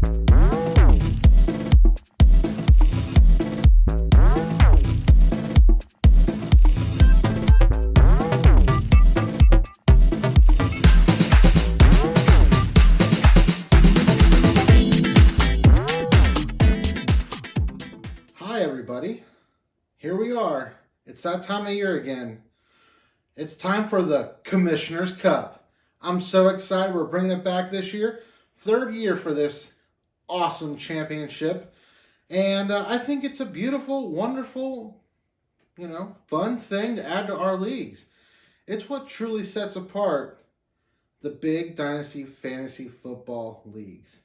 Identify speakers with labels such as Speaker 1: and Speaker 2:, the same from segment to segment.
Speaker 1: Hi everybody, here we are. It's that time of year again. It's time for the Commissioner's Cup. I'm so excited we're bringing it back this year. Third year for this awesome championship. And I think it's a beautiful, wonderful, fun thing to add to our leagues. It's what truly sets apart the big Dynasty Fantasy Football leagues.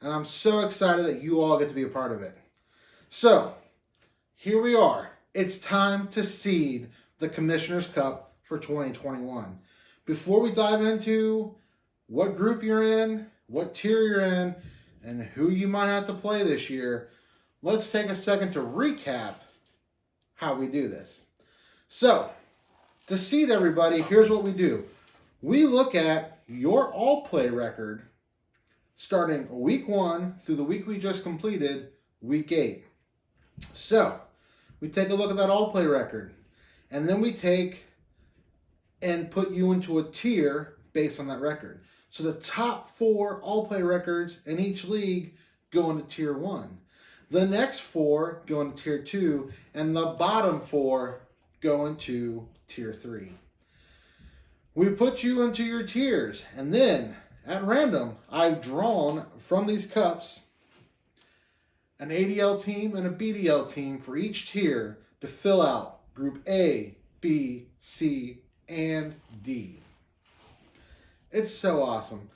Speaker 1: And I'm so excited that you all get to be a part of it. So, here we are. It's time to seed the Commissioner's Cup for 2021. Before we dive into what group you're in, what tier you're in, and who you might have to play this year, let's take a second to recap how we do this. So, to seed everybody, here's what we do. We look at your all-play record starting week 1 through the week we just completed, week 8. So, we take a look at that all-play record, and then we take and put you into a tier based on that record. So the top 4 all-play records in each league go into tier 1. The next 4 go into tier 2, and the bottom 4 go into tier 3. We put you into your tiers, and then at random, I've drawn from these cups an ADL team and a BDL team for each tier to fill out Group A, B, C, and D. It's so awesome.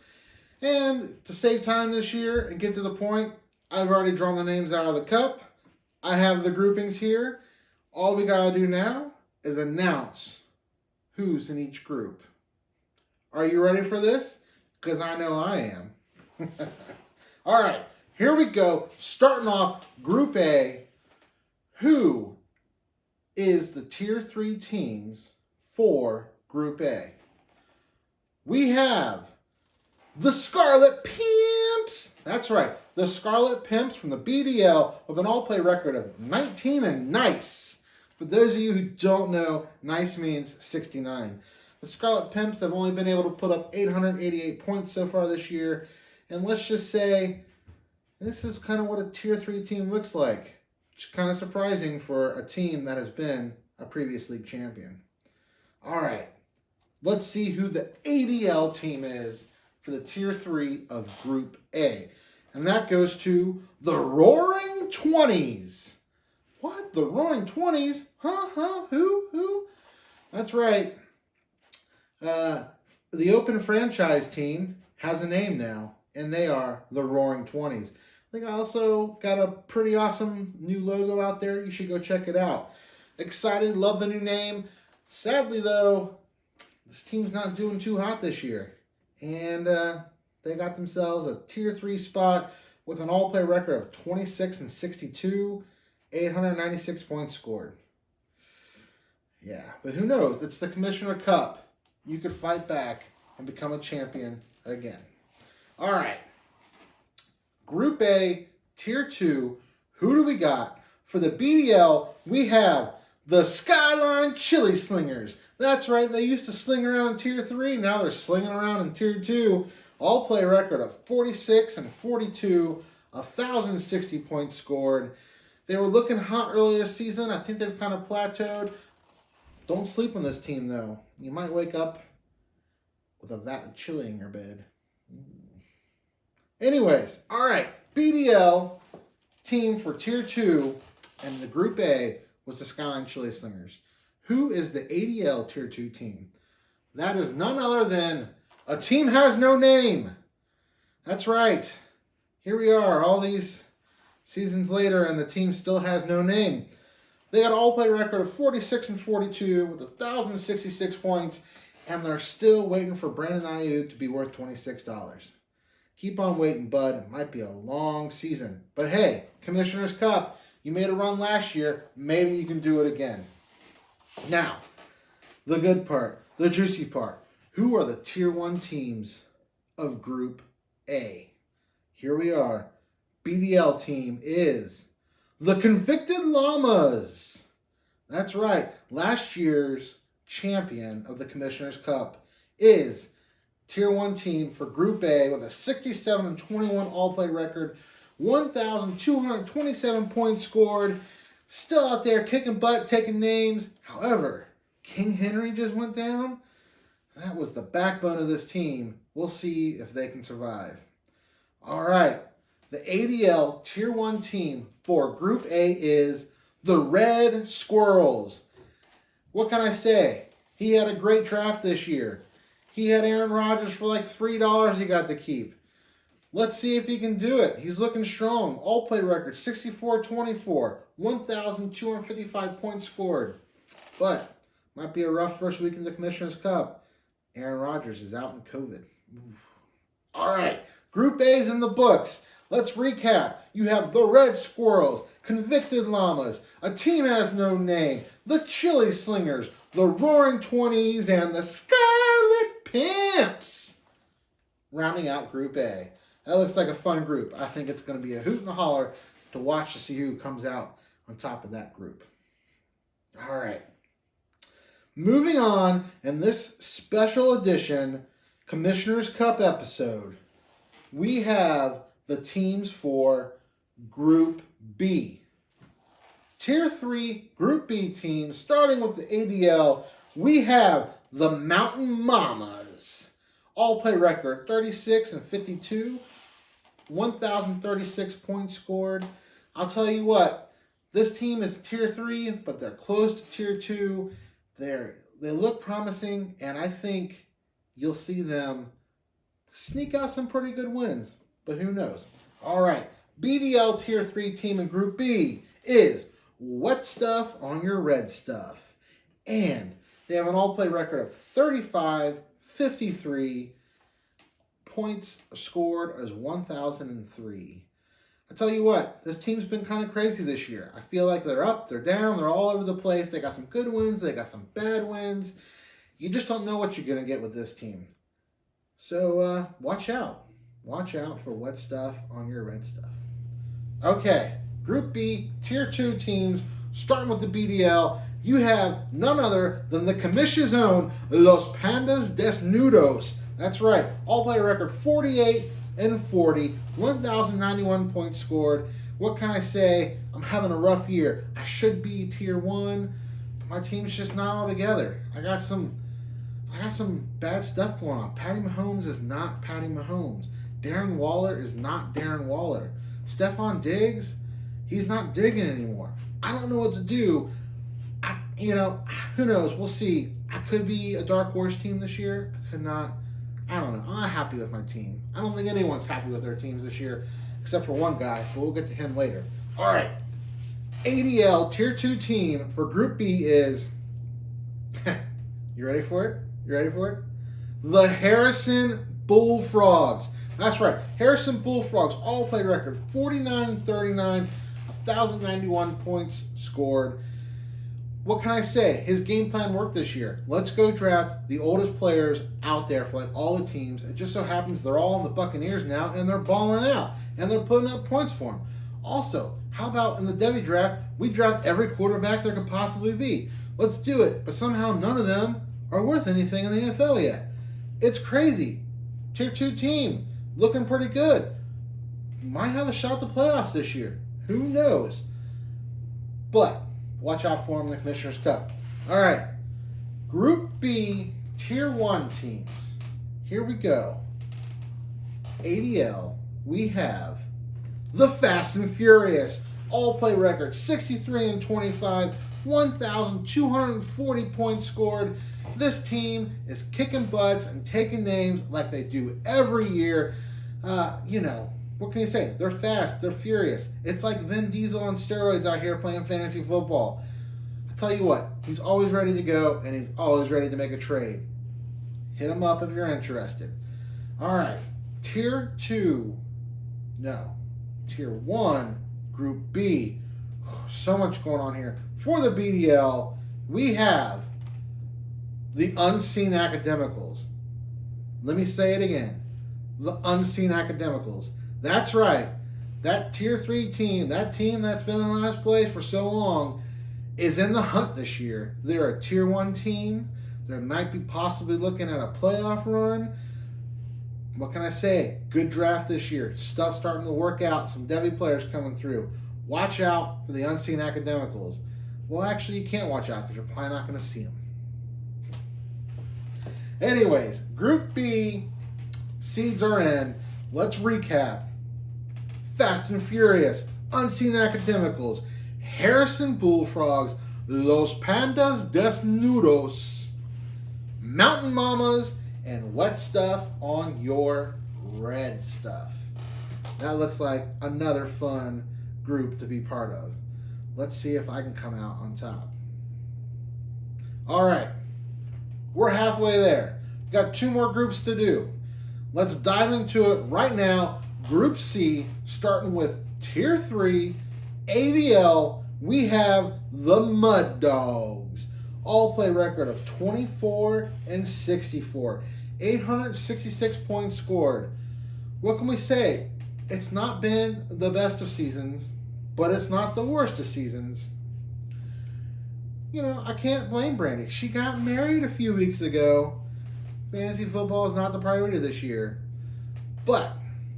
Speaker 1: And to save time this year and get to the point, I've already drawn the names out of the cup. I have the groupings here. All we gotta do now is announce who's in each group. Are you ready for this? Because I know I am. All right. Here we go, starting off Group A. Who is the Tier 3 teams for Group A? We have the Scarlet Pimps. That's right, the Scarlet Pimps from the BDL with an all-play record of 19 and nice. For those of you who don't know, nice means 69. The Scarlet Pimps have only been able to put up 888 points so far this year. And let's just say, this is kind of what a Tier 3 team looks like. It's kind of surprising for a team that has been a previous league champion. All right, let's see who the ADL team is for the Tier 3 of Group A. And that goes to the Roaring 20s. What? The Roaring 20s? Huh? Who? That's right. The Open Franchise team has a name now, and they are the Roaring 20s. I think I also got a pretty awesome new logo out there. You should go check it out. Excited, love the new name. Sadly, though, this team's not doing too hot this year. And they got themselves a Tier 3 spot with an all-play record of 26 and 62, 896 points scored. Yeah, but who knows? It's the Commissioner Cup. You could fight back and become a champion again. All right. Group A, Tier 2, who do we got? For the BDL, we have the Skyline Chili Slingers. That's right, they used to sling around in Tier 3, now they're slinging around in Tier 2. All-play record of 46 and 42, 1,060 points scored. They were looking hot earlier this season. I think they've kind of plateaued. Don't sleep on this team, though. You might wake up with a vat of chili in your bed. Anyways, all right, BDL team for Tier 2 and the Group A was the Skyline Chili Slingers. Who is the ADL Tier 2 team? That is none other than a team has no name. That's right. Here we are, all these seasons later, and the team still has no name. They got an all-play record of 46 and 42 with 1,066 points, and they're still waiting for Brandon Ayuk to be worth $26. Keep on waiting, bud. It might be a long season. But hey, Commissioner's Cup, you made a run last year. Maybe you can do it again. Now, the good part, the juicy part. Who are the Tier 1 teams of Group A? Here we are. BDL team is the Convicted Llamas. That's right. Last year's champion of the Commissioner's Cup is Tier 1 team for Group A with a 67-21 all-play record, 1,227 points scored, still out there kicking butt, taking names. However, King Henry just went down. That was the backbone of this team. We'll see if they can survive. All right. The ADL Tier 1 team for Group A is the Red Squirrels. What can I say? He had a great draft this year. He had Aaron Rodgers for like $3 he got to keep. Let's see if he can do it. He's looking strong. All-play record, 64-24, 1,255 points scored. But might be a rough first week in the Commissioner's Cup. Aaron Rodgers is out in COVID. All right, Group A is in the books. Let's recap. You have the Red Squirrels, Convicted Llamas, A Team Has No Name, the Chili Slingers, the Roaring 20s, and the Scarlet Pimps. Rounding out Group A. That looks like a fun group. I think it's going to be a hoot and a holler to watch to see who comes out on top of that group. All right. Moving on, in this special edition Commissioner's Cup episode, we have the teams for Group B. Tier 3 Group B teams, starting with the ADL, we have the Mountain Mamas. All-play record, 36-52, 1,036 points scored. I'll tell you what, this team is Tier 3, but they're close to Tier 2. They look promising, and I think you'll see them sneak out some pretty good wins, but who knows? All right, BDL Tier 3 team in Group B is Wet Stuff on Your Red Stuff. And they have an all-play record of 35-53, points scored as 1,003. I tell you what, this team's been kind of crazy this year. I feel like they're up, they're down, they're all over the place. They got some good wins, they got some bad wins. You just don't know what you're going to get with this team. So watch out. Watch out for Wet Stuff on Your Red Stuff. Okay, Group B, Tier 2 teams, starting with the BDL. You have none other than the Commission's own Los Pandas Desnudos. That's right, all-play record 48-40, 1,091 points scored. What can I say? I'm having a rough year. I should be Tier 1, but my team's just not all together. I got some bad stuff going on. Patty Mahomes is not Patty Mahomes. Darren Waller is not Darren Waller. Stephon Diggs, he's not digging anymore. I don't know what to do. Who knows? We'll see. I could be a dark horse team this year. I could not. I don't know. I'm not happy with my team. I don't think anyone's happy with their teams this year, except for one guy, but we'll get to him later. All right. ADL Tier 2 team for Group B is... You ready for it? You ready for it? The Harrison Bullfrogs. That's right. Harrison Bullfrogs, all-play record, 49-39, 1,091 points scored. What can I say? His game plan worked this year. Let's go draft the oldest players out there for like all the teams. It just so happens they're all in the Buccaneers now, and they're balling out, and they're putting up points for him. Also, how about in the Devy draft, we draft every quarterback there could possibly be. Let's do it. But somehow none of them are worth anything in the NFL yet. It's crazy. Tier 2 team, looking pretty good. Might have a shot at the playoffs this year. Who knows? But watch out for them in the Commissioner's Cup. All right. Group B, Tier 1 teams. Here we go. ADL, we have the Fast and Furious. All-play record, 63-25, 1,240 points scored. This team is kicking butts and taking names like they do every year. What can you say? They're fast. They're furious. It's like Vin Diesel on steroids out here playing fantasy football. I tell you what, he's always ready to go, and he's always ready to make a trade. Hit him up if you're interested. All right. Tier 1, Group B. So much going on here. For the BDL, we have the Unseen Academicals. Let me say it again. The Unseen Academicals. That's right. that Tier 3 team, that team that's been in last place for so long, is in the hunt this year. They're a Tier 1 team. They might be possibly looking at a playoff run. What can I say? Good draft this year. Stuff starting to work out. Some Devi players coming through. Watch out for the unseen academicals. Well, actually, you can't watch out because you're probably not going to see them. Anyways, Group B, seeds are in. Let's recap. Fast and Furious, Unseen Academicals, Harrison Bullfrogs, Los Pandas Desnudos, Mountain Mamas, and Wet Stuff on Your Red Stuff. That looks like another fun group to be part of. Let's see if I can come out on top. All right, we're halfway there. We've got 2 more groups to do. Let's dive into it right now. Group C, starting with Tier 3, ADL, we have the Mud Dogs. All play record of 24-64. 866 points scored. What can we say? It's not been the best of seasons, but it's not the worst of seasons. You know, I can't blame Brandy. She got married a few weeks ago. Fantasy football is not the priority this year. But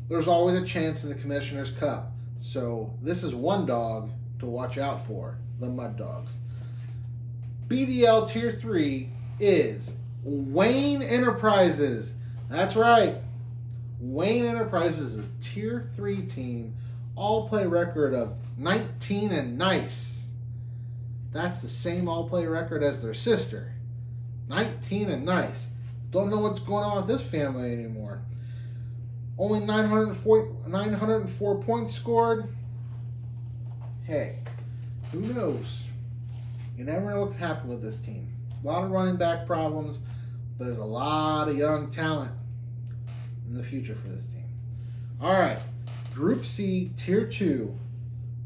Speaker 1: there's always a chance in the Commissioner's Cup. So this is one dog to watch out for, the Mud Dogs. BDL Tier 3 is Wayne Enterprises. That's right. Wayne Enterprises is a Tier 3 team. All play record of 19 and nice. That's the same all play record as their sister. 19 and nice. Don't know what's going on with this family anymore. Only 904 points scored. Hey, who knows? You never know what can happen with this team. A lot of running back problems, but there's a lot of young talent in the future for this team. All right, Group C, Tier 2,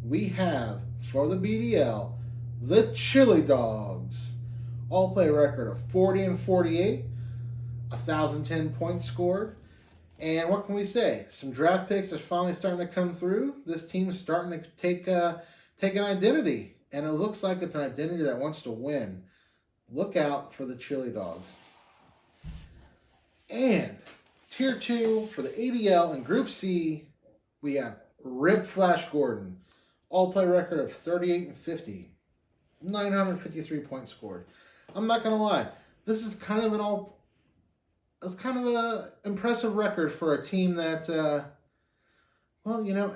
Speaker 1: we have, for the BDL, the Chili Dogs. All play record of 40-48, 1,010 points scored. And what can we say? Some draft picks are finally starting to come through. This team is starting to take an identity. And it looks like it's an identity that wants to win. Look out for the Chili Dogs. And Tier 2 for the ADL and Group C, we have Rip Flash Gordon. All play record of 38-50. 953 points scored. I'm not going to lie. This is kind of an impressive record for a team that,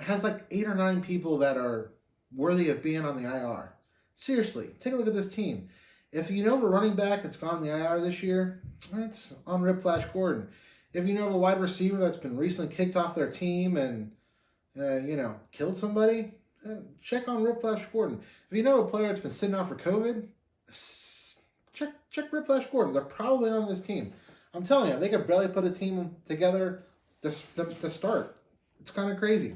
Speaker 1: has like 8 or 9 people that are worthy of being on the IR. Seriously, take a look at this team. If you know of a running back that's gone on the IR this year, it's on Rip Flash Gordon. If you know of a wide receiver that's been recently kicked off their team and, killed somebody, check on Rip Flash Gordon. If you know a player that's been sitting out for COVID, check Rip Flash Gordon. They're probably on this team. I'm telling you, they could barely put a team together to start. It's kind of crazy.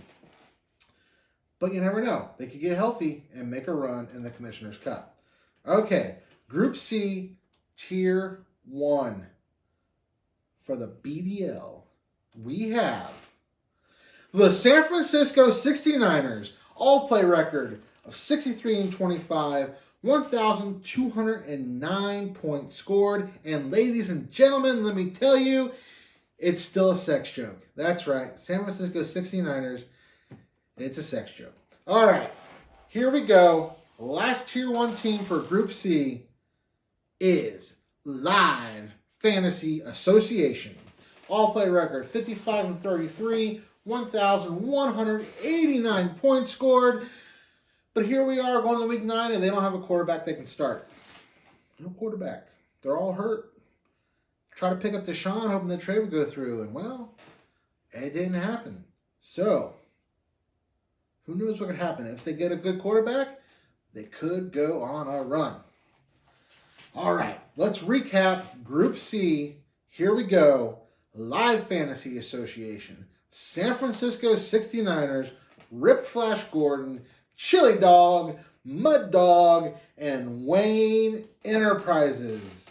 Speaker 1: But you never know. They could get healthy and make a run in the Commissioner's Cup. Okay, Group C, Tier 1. For the BDL, we have the San Francisco 69ers. All play record of 63-25. 1,209 points scored. And ladies and gentlemen, let me tell you, it's still a sex joke. That's right. San Francisco 69ers, it's a sex joke. All right, here we go. Last Tier 1 team for Group C is Live Fantasy Association. All play record 55-33. 1,189 points scored. But here we are going to week 9, and they don't have a quarterback they can start. No quarterback. They're all hurt. Try to pick up Deshaun, hoping the trade would go through, and well, it didn't happen. So, who knows what could happen? If they get a good quarterback, they could go on a run. All right, let's recap Group C. Here we go. Live Fantasy Association. San Francisco 69ers, Rip Flash Gordon, Chili Dog, Mud Dog, and Wayne Enterprises.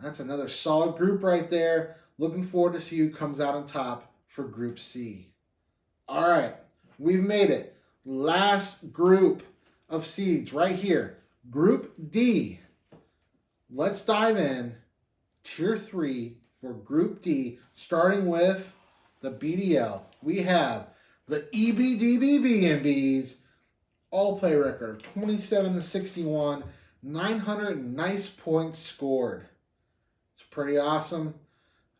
Speaker 1: That's another solid group right there. Looking forward to see who comes out on top for Group C. All right, we've made it. Last group of seeds right here. Group D. Let's dive in. Tier 3 for Group D, starting with the BDL. We have the EBDB all play record of 27-61, 900 nice points scored. It's pretty awesome.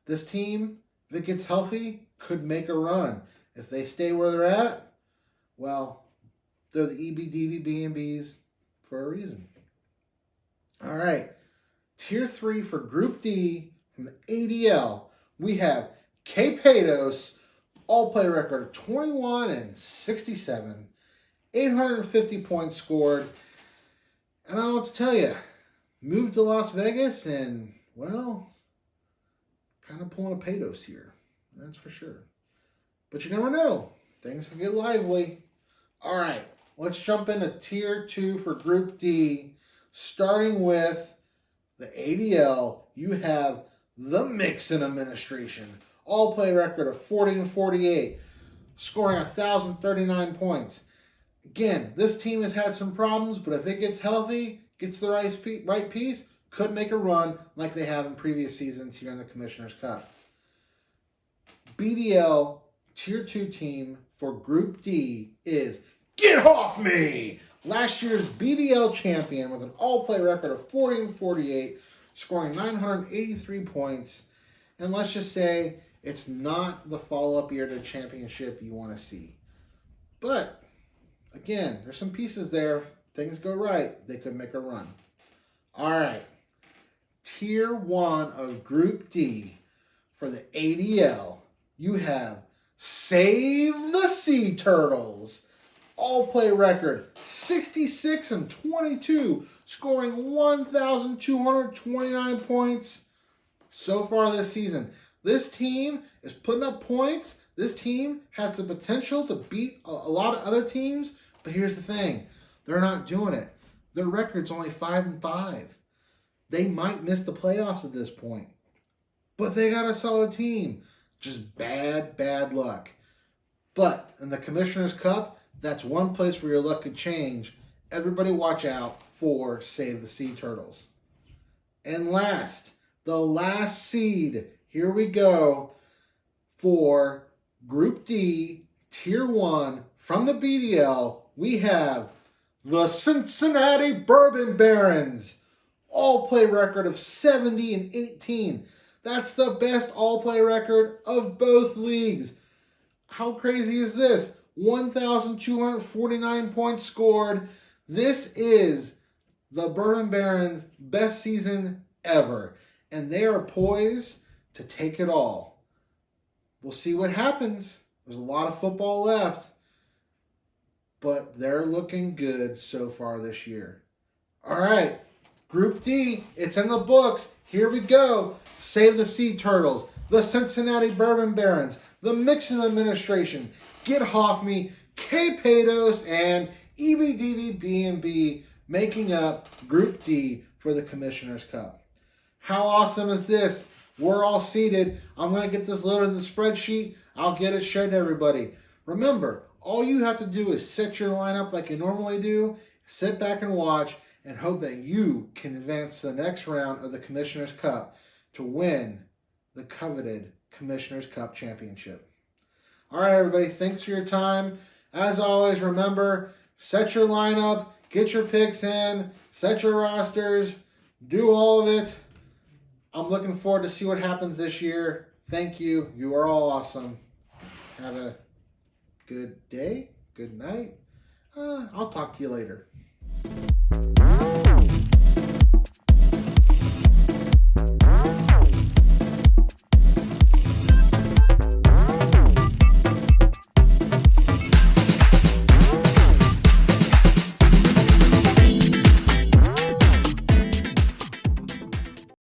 Speaker 1: This team, if it gets healthy, could make a run. If they stay where they're at, well, they're the EBDB for a reason. All right. Tier 3 for Group D from the ADL, we have K. Pados, all play record of 21-67, 850 points scored. And I don't know what to tell you. Moved to Las Vegas and, well, kind of pulling a Pados here. That's for sure. But you never know. Things can get lively. All right. Let's jump into Tier 2 for Group D. Starting with the ADL, you have the Mixon administration. All play record of 40-48, scoring 1,039 points. Again, this team has had some problems, but if it gets healthy, gets the right piece, could make a run like they have in previous seasons here in the Commissioner's Cup. BDL Tier 2 team for Group D is Get Off Me! Last year's BDL champion with an all-play record of 40-48, scoring 983 points. And let's just say it's not the follow-up year to the championship you want to see. But, again, there's some pieces there. If things go right, they could make a run. All right. Tier 1 of Group D for the ADL, you have Save the Sea Turtles. All play record 66-22, scoring 1,229 points so far this season. This team is putting up points. This team has the potential to beat a lot of other teams, but here's the thing. They're not doing it. Their record's only 5-5. They might miss the playoffs at this point, but they got a solid team. Just bad luck. But in the Commissioner's Cup, that's one place where your luck could change. Everybody watch out for Save the Sea Turtles. And last, the last seed. Here we go for Group D, Tier 1 from the BDL. We have the Cincinnati Bourbon Barons. All-play record of 70-18. That's the best all-play record of both leagues. How crazy is this? 1,249 points scored. This is the Bourbon Barons' best season ever. And they are poised to take it all. We'll see what happens. There's a lot of football left. But they're looking good so far this year. All right. Group D, it's in the books. Here we go. Save the Sea Turtles, the Cincinnati Bourbon Barons, the Mixon administration, Get Off Me, K. Pados, and EBDB making up Group D for the Commissioner's Cup. How awesome is this? We're all seated. I'm going to get this loaded in the spreadsheet. I'll get it shared to everybody. Remember, all you have to do is set your lineup like you normally do, sit back and watch, and hope that you can advance to the next round of the Commissioner's Cup to win the coveted Commissioner's Cup Championship. All right, everybody, thanks for your time. As always, remember, set your lineup, get your picks in, set your rosters, do all of it. I'm looking forward to see what happens this year. Thank you. You are all awesome. Have a good day, good night. I'll talk to you later.